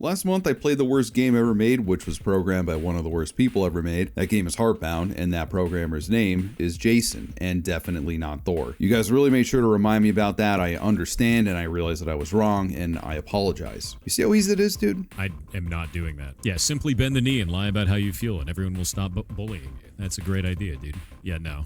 Last month I played the worst game ever made, which was programmed by one of the worst people ever made. That game is Heartbound, and that programmer's name is Jason, and definitely not Thor. You guys really made sure to remind me about that. I understand, and I realize that I was wrong, and I apologize. You see how easy it is, dude? I am not doing that. Yeah, simply bend the knee and lie about how you feel, and everyone will stop bullying you. That's a great idea, dude. Yeah, no.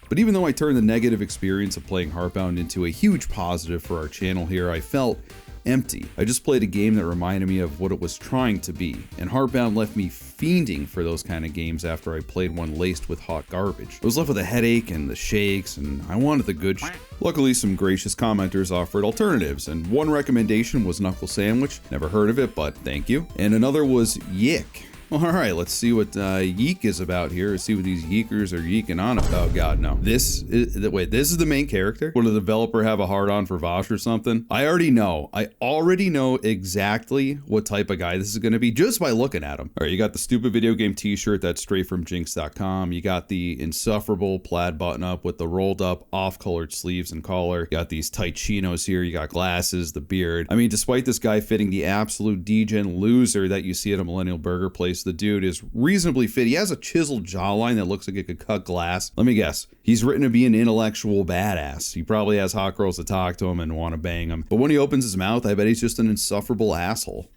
But even though I turned the negative experience of playing Heartbound into a huge positive for our channel here, I felt empty. I just played a game that reminded me of what it was trying to be, and Heartbound left me fiending for those kind of games after I played one laced with hot garbage. I was left with a headache and the shakes, and I wanted the good Luckily, some gracious commenters offered alternatives, and one recommendation was Knuckle Sandwich. Never heard of it, but thank you. And another was Yiik. Alright, let's see what Yiik is about here. Let's see what these Yeekers are yeeking on about. Oh god, no. This is the main character? Would the developer have a hard-on for Vosh or something? I already know exactly what type of guy this is going to be just by looking at him. Alright, you got the stupid video game t-shirt that's straight from jinx.com. You got the insufferable plaid button-up with the rolled-up off-colored sleeves and collar. You got these tight chinos here. You got glasses, the beard. I mean, despite this guy fitting the absolute degen loser that you see at a millennial burger place, the dude is reasonably fit. He has a chiseled jawline that looks like it could cut glass. Let me guess. He's written to be an intellectual badass. He probably has hot girls to talk to him and want to bang him. But when he opens his mouth, I bet he's just an insufferable asshole.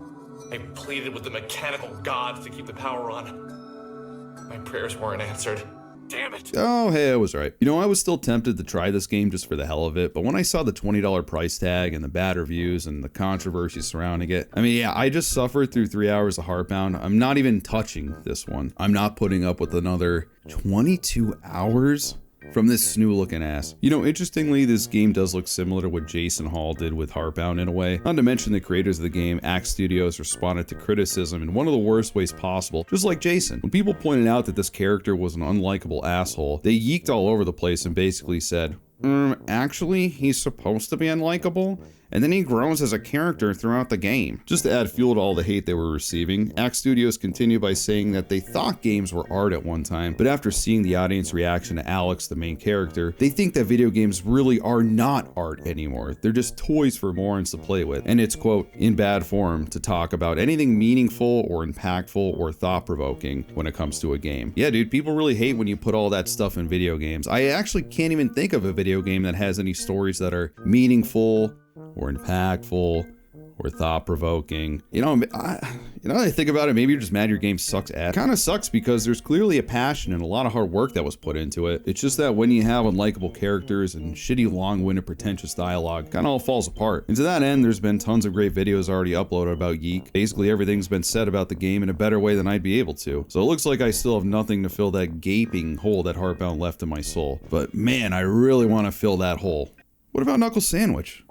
I pleaded with the mechanical gods to keep the power on. My prayers weren't answered. Damn it. Oh, hey, I was right. You know, I was still tempted to try this game just for the hell of it, but when I saw the $20 price tag and the bad reviews and the controversy surrounding it, I mean, yeah, I just suffered through 3 hours of Heartbound. I'm not even touching this one. I'm not putting up with another 22 hours from this snoo looking ass. You know, interestingly, this game does look similar to what Jason Hall did with Heartbound in a way. Not to mention the creators of the game, Axe Studios, responded to criticism in one of the worst ways possible, just like Jason. When people pointed out that this character was an unlikable asshole, they yeeked all over the place and basically said, actually, he's supposed to be unlikable, and then he grows as a character throughout the game. Just to add fuel to all the hate they were receiving, Axe Studios continued by saying that they thought games were art at one time, but after seeing the audience reaction to Alex, the main character, they think that video games really are not art anymore. They're just toys for morons to play with, and it's, quote, in bad form to talk about anything meaningful or impactful or thought-provoking when it comes to a game. Yeah, dude, people really hate when you put all that stuff in video games. I actually can't even think of a video game that has any stories that are meaningful or impactful or thought-provoking. I think about it, maybe you're just mad your game sucks ass. Kind of sucks because there's clearly a passion and a lot of hard work that was put into it. It's just that when you have unlikable characters and shitty, long-winded, pretentious dialogue, kind of all falls apart. And to that end, there's been tons of great videos already uploaded about Yiik. Basically, everything's been said about the game in a better way than I'd be able to. So it looks like I still have nothing to fill that gaping hole that Heartbound left in my soul. But man, I really want to fill that hole. What about Knuckle Sandwich?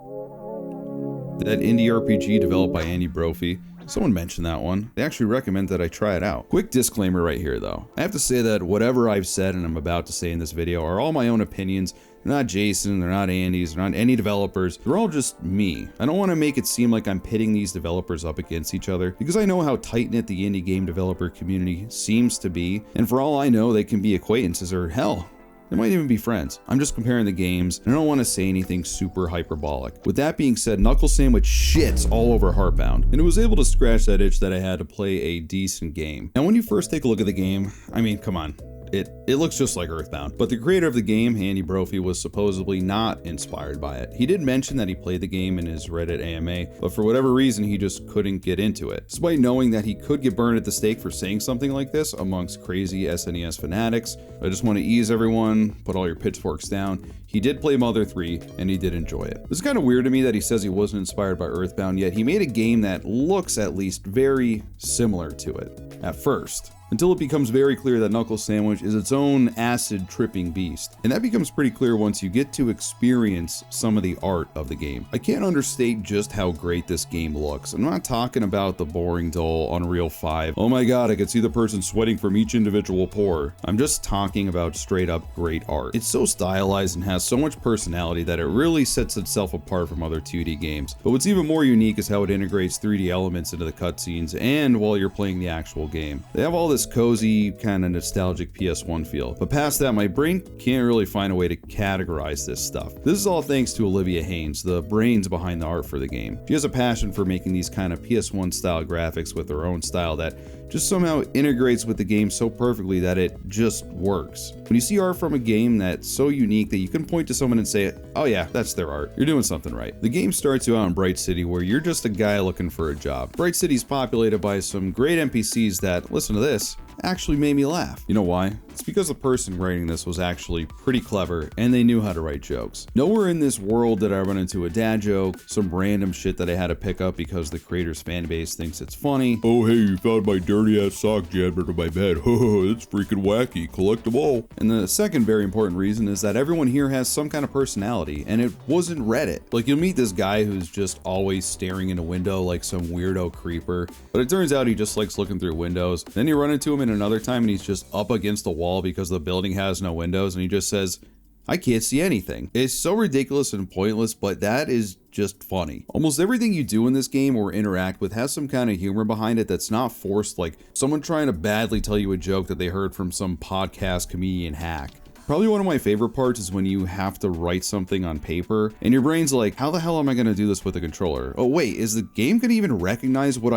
That indie RPG developed by Andy Brophy. Someone mentioned that one. They actually recommend that I try it out. Quick disclaimer right here though. I have to say that whatever I've said and I'm about to say in this video are all my own opinions. They're not Jason, they're not Andy's, they're not any developers. They're all just me. I don't want to make it seem like I'm pitting these developers up against each other because I know how tight-knit the indie game developer community seems to be. And for all I know, they can be acquaintances or hell, they might even be friends. I'm just comparing the games, and I don't want to say anything super hyperbolic. With that being said, Knuckle Sandwich shits all over Heartbound, and it was able to scratch that itch that I had to play a decent game. Now, when you first take a look at the game, I mean, come on. It looks just like Earthbound, but the creator of the game, Andy Brophy, was supposedly not inspired by it. He did mention that he played the game in his Reddit AMA, but for whatever reason, he just couldn't get into it. Despite knowing that he could get burned at the stake for saying something like this amongst crazy SNES fanatics, I just want to ease everyone, put all your pitchforks down. He did play Mother 3, and he did enjoy it. It's kind of weird to me that he says he wasn't inspired by Earthbound, yet he made a game that looks at least very similar to it, at first. Until it becomes very clear that Knuckle Sandwich is its own acid-tripping beast. And that becomes pretty clear once you get to experience some of the art of the game. I can't understate just how great this game looks. I'm not talking about the boring, dull Unreal 5. Oh my god, I could see the person sweating from each individual pore. I'm just talking about straight-up great art. It's so stylized and has so much personality that it really sets itself apart from other 2D games. But what's even more unique is how it integrates 3D elements into the cutscenes and while you're playing the actual game. They have all this cozy, kind of nostalgic PS1 feel. But past that, my brain can't really find a way to categorize this stuff. This is all thanks to Olivia Haynes, the brains behind the art for the game. She has a passion for making these kind of PS1 style graphics with her own style that just somehow integrates with the game so perfectly that it just works. When you see art from a game that's so unique that you can point to someone and say, oh yeah, that's their art, you're doing something right. The game starts you out in Bright City where you're just a guy looking for a job. Bright City's populated by some great NPCs that, listen to this, actually made me laugh. You know why? It's because the person writing this was actually pretty clever and they knew how to write jokes. Nowhere in this world did I run into a dad joke, some random shit that I had to pick up because the creator's fan base thinks it's funny. Oh hey, you found my dirty ass sock jammed under my bed. It's freaking wacky. Collect them all. And the second very important reason is that everyone here has some kind of personality and it wasn't Reddit. Like you'll meet this guy who's just always staring in a window like some weirdo creeper, but it turns out he just likes looking through windows. Then you run into him in another time and he's just up against a wall because the building has no windows and he just says, I can't see anything. It's so ridiculous and pointless, but that is just funny. Almost everything you do in this game or interact with has some kind of humor behind it that's not forced, like someone trying to badly tell you a joke that they heard from some podcast comedian hack. Probably one of my favorite parts is when you have to write something on paper and your brain's like, how the hell am I going to do this with a controller? Oh wait, is the game going to even recognize what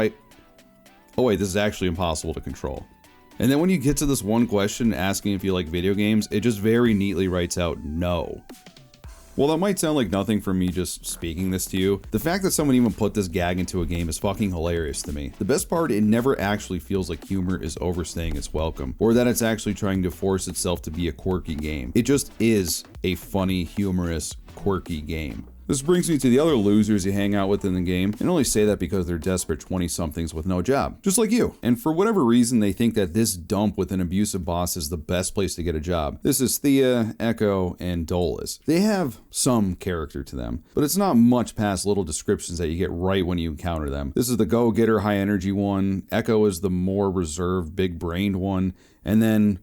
oh wait, this is actually impossible to control. And then when you get to this one question asking if you like video games, it just very neatly writes out no. While that might sound like nothing from me just speaking this to you, the fact that someone even put this gag into a game is fucking hilarious to me. The best part, it never actually feels like humor is overstaying its welcome, or that it's actually trying to force itself to be a quirky game. It just is a funny, humorous, quirky game. This brings me to the other losers you hang out with in the game, and only say that because they're desperate 20-somethings with no job, just like you. And for whatever reason, they think that this dump with an abusive boss is the best place to get a job. This is Thea, Echo, and Dolus. They have some character to them, but it's not much past little descriptions that you get right when you encounter them. This is the go-getter, high-energy one, Echo is the more reserved, big-brained one, and then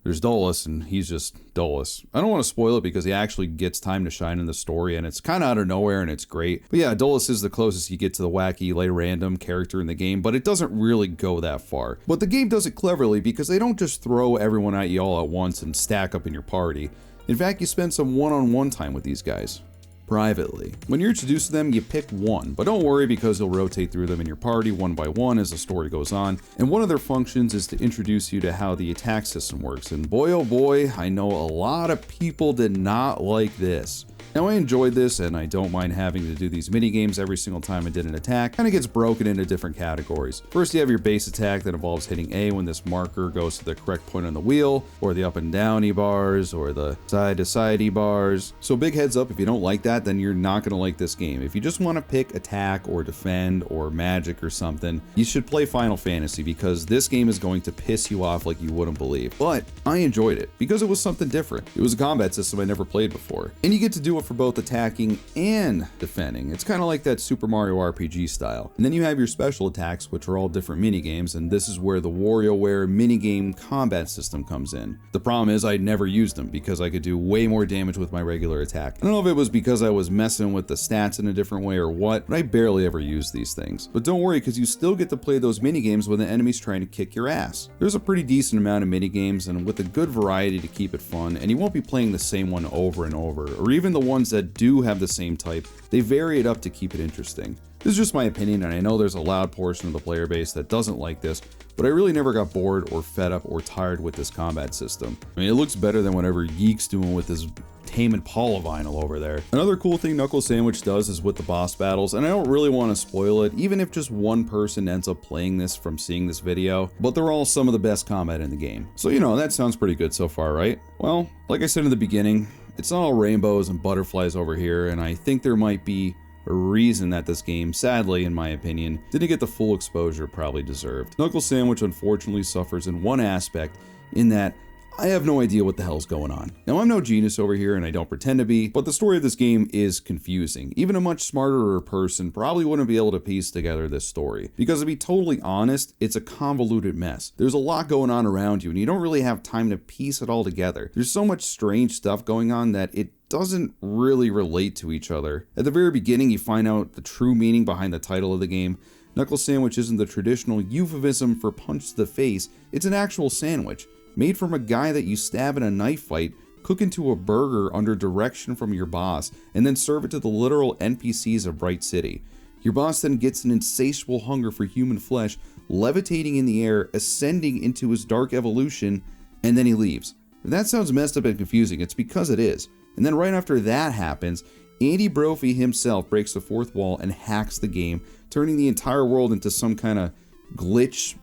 there's Dolus, and he's just Dolus. I don't want to spoil it because he actually gets time to shine in the story, and it's kind of out of nowhere, and it's great. But yeah, Dolus is the closest you get to the wacky, lay random character in the game, but it doesn't really go that far. But the game does it cleverly because they don't just throw everyone at you all at once and stack up in your party. In fact, you spend some one-on-one time with these guys. Privately. When you're introduced to them, you pick one, but don't worry because you'll rotate through them in your party one by one as the story goes on, and one of their functions is to introduce you to how the attack system works, and boy oh boy, I know a lot of people did not like this. Now I enjoyed this and I don't mind having to do these mini games every single time I did an attack. Kind of gets broken into different categories. First you have your base attack that involves hitting A when this marker goes to the correct point on the wheel, or the up and down E bars, or the side to side E bars. So big heads up, if you don't like that, then you're not going to like this game. If you just want to pick attack or defend or magic or something, you should play Final Fantasy because this game is going to piss you off like you wouldn't believe. But I enjoyed it because it was something different. It was a combat system I never played before. And you get to do it for both attacking and defending. It's kind of like that Super Mario RPG style. And then you have your special attacks, which are all different mini games, and this is where the WarioWare minigame combat system comes in. The problem is I never used them because I could do way more damage with my regular attack. I don't know if it was because I was messing with the stats in a different way or what, but I barely ever used these things. But don't worry, because you still get to play those mini games when the enemy's trying to kick your ass. There's a pretty decent amount of mini games and with a good variety to keep it fun, and you won't be playing the same one over and over, or even the ones that do have the same type, they vary it up to keep it interesting. This is just my opinion, and I know there's a loud portion of the player base that doesn't like this, but I really never got bored or fed up or tired with this combat system. I mean, it looks better than whatever Yiik's doing with his Tame Impala vinyl over there. Another cool thing Knuckle Sandwich does is with the boss battles, and I don't really want to spoil it, even if just one person ends up playing this from seeing this video, but they're all some of the best combat in the game. So, you know, that sounds pretty good so far, right? Well, like I said in the beginning, it's not all rainbows and butterflies over here, and I think there might be a reason that this game, sadly in my opinion, didn't get the full exposure it probably deserved. Knuckle Sandwich unfortunately suffers in one aspect, in that I have no idea what the hell's going on. Now, I'm no genius over here and I don't pretend to be, but the story of this game is confusing. Even a much smarter person probably wouldn't be able to piece together this story. Because to be totally honest, it's a convoluted mess. There's a lot going on around you and you don't really have time to piece it all together. There's so much strange stuff going on that it doesn't really relate to each other. At the very beginning, you find out the true meaning behind the title of the game. Knuckle sandwich isn't the traditional euphemism for punch to the face, it's an actual sandwich, made from a guy that you stab in a knife fight, cook into a burger under direction from your boss, and then serve it to the literal NPCs of Bright City. Your boss then gets an insatiable hunger for human flesh, levitating in the air, ascending into his dark evolution, and then he leaves. If that sounds messed up and confusing, it's because it is. And then right after that happens, Andy Brophy himself breaks the fourth wall and hacks the game, turning the entire world into some kind of glitch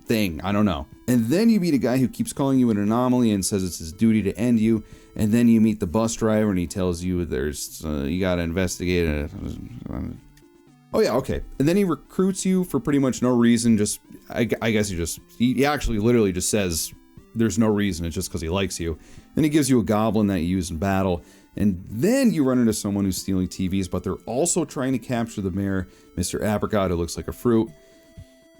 thing, I don't know. And then you meet a guy who keeps calling you an anomaly and says it's his duty to end you, and then you meet the bus driver and he tells you there's you gotta investigate it. Oh yeah, okay. And then he recruits you for pretty much no reason, I guess he actually literally just says there's no reason, it's just because he likes you. Then he gives you a goblin that you use in battle, and then you run into someone who's stealing TVs, but they're also trying to capture the mayor, Mr. Apricot, who looks like a fruit.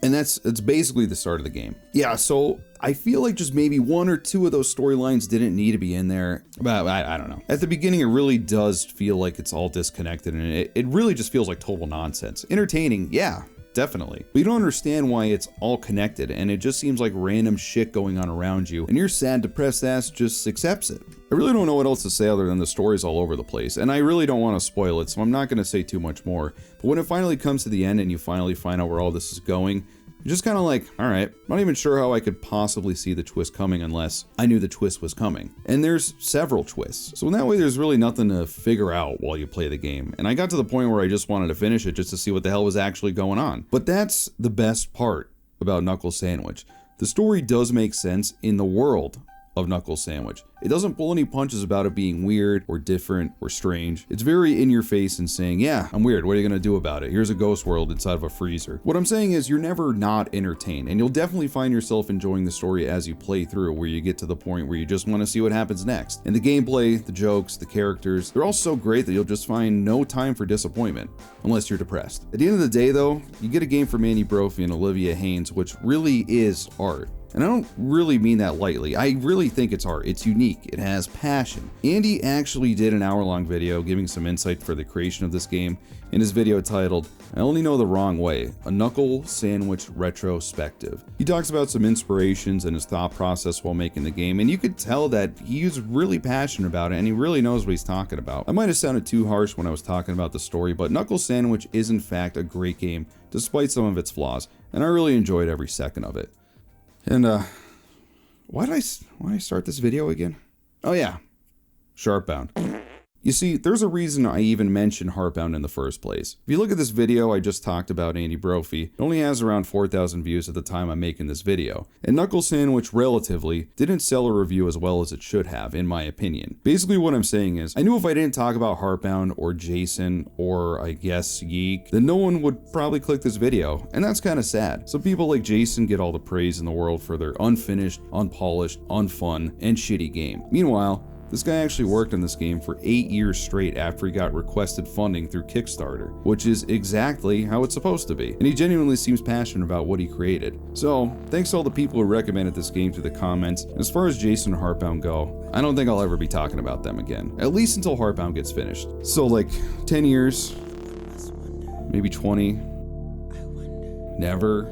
And it's basically the start of the game. Yeah, so I feel like just maybe one or two of those storylines didn't need to be in there, but I don't know. At the beginning, it really does feel like it's all disconnected, and it really just feels like total nonsense. Entertaining, yeah, definitely. But you don't understand why it's all connected, and it just seems like random shit going on around you, and your sad, depressed ass just accepts it. I really don't know what else to say other than the story's all over the place, and I really don't want to spoil it, so I'm not going to say too much more. But when it finally comes to the end and you finally find out where all this is going, you're just kind of like, alright, not even sure how I could possibly see the twist coming unless I knew the twist was coming. And there's several twists, so in that way there's really nothing to figure out while you play the game. And I got to the point where I just wanted to finish it just to see what the hell was actually going on. But that's the best part about Knuckle Sandwich. The story does make sense in the world of Knuckle Sandwich. It doesn't pull any punches about it being weird or different or strange. It's very in your face and saying, yeah, I'm weird, what are you gonna do about it? Here's a ghost world inside of a freezer. What I'm saying is you're never not entertained, and you'll definitely find yourself enjoying the story as you play through, where you get to the point where you just want to see what happens next. And the gameplay, the jokes, the characters, they're all so great that you'll just find no time for disappointment, unless you're depressed. At the end of the day though, you get a game from Andy Brophy and Olivia Haynes, which really is art. And I don't really mean that lightly. I really think it's art. It's unique. It has passion. Andy actually did an hour-long video giving some insight for the creation of this game in his video titled, I Only Know the Wrong Way, a Knuckle Sandwich Retrospective. He talks about some inspirations and his thought process while making the game, and you could tell that he's really passionate about it and he really knows what he's talking about. I might have sounded too harsh when I was talking about the story, but Knuckle Sandwich is in fact a great game despite some of its flaws, and I really enjoyed every second of it. And why did I start this video again? Oh yeah, Heartbound. You see, there's a reason I even mentioned Heartbound in the first place. If you look at this video I just talked about Andy Brophy, it only has around 4,000 views at the time I'm making this video. And Knuckle Sandwich, relatively, didn't sell a review as well as it should have, in my opinion. Basically what I'm saying is, I knew if I didn't talk about Heartbound, or Jason, or I guess Yiik, then no one would probably click this video, and that's kinda sad. Some people like Jason get all the praise in the world for their unfinished, unpolished, unfun, and shitty game. Meanwhile, this guy actually worked on this game for 8 years straight after he got requested funding through Kickstarter, which is exactly how it's supposed to be. And he genuinely seems passionate about what he created. So, thanks to all the people who recommended this game through the comments. And as far as Jason and Heartbound go, I don't think I'll ever be talking about them again. At least until Heartbound gets finished. So like, 10 years, maybe 20, never.